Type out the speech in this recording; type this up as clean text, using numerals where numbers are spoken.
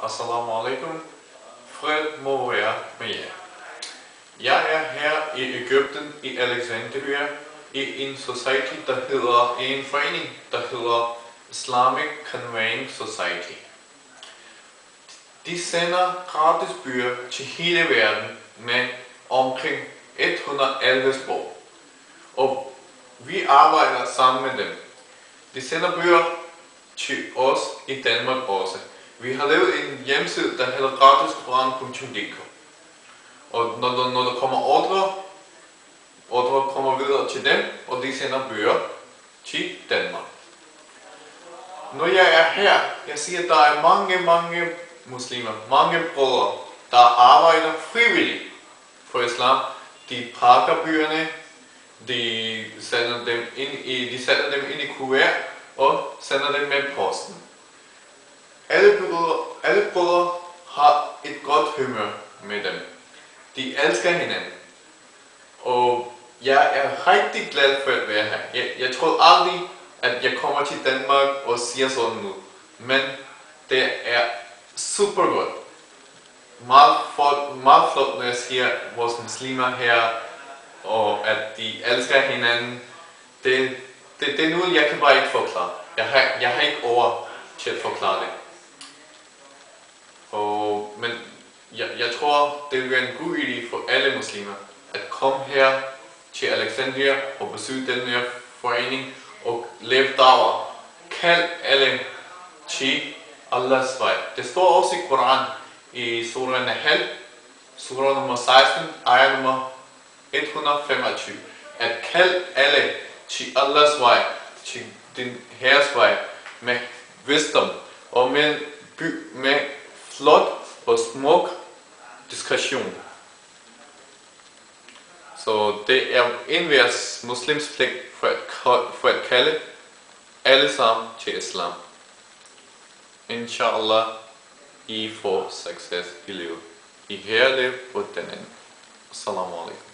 Assalamu alaikum. Fred må være med jer. Jeg er her i Egypten, i Alexandria, i en society, en forening, der hedder Islamic Conveying Society. De sender gratis bøger til hele verden med omkring 111 sprog. Og vi arbejder sammen med dem. De sender bøger til os i Danmark også. Vi har lavet en hjemmeside, der hedder gratisquran.dk. Og når der kommer ordre kommer videre til dem, og de sender bøger til Danmark. Når jeg er her, jeg siger, at der er mange muslimer, mange brødre, der arbejder frivilligt for islam. De pakker bøgerne, de sætter dem ind i kuvert og sender dem med posten. Alle brødre har et godt humør med dem. De elsker hinanden. Og jeg er rigtig glad for at være her. Jeg troede aldrig, at jeg kommer til Danmark og siger sådan nu. Men det er super godt. Meget flot, når jeg siger vores muslimer her, og at de elsker hinanden. Det er noget, jeg kan bare ikke forklare. Jeg har ikke ord til at forklare det. Men jeg tror, det vil være en god idé for alle muslimer at komme her til Alexandria og besøge den her forening og leve da'wah. Kald alle til Allahs vej. Det står også i Koran i surah Nahl, surah nummer 16, ayah nummer 125, at kald alle til Allahs vej, til din herres vej, med visdom og med flot og smuk diskretion. Så det er enhver muslims pligt for at kalde alle sammen til islam. Inshallah, I får succes i livet. I her liv på den anden. Assalamu alaikum.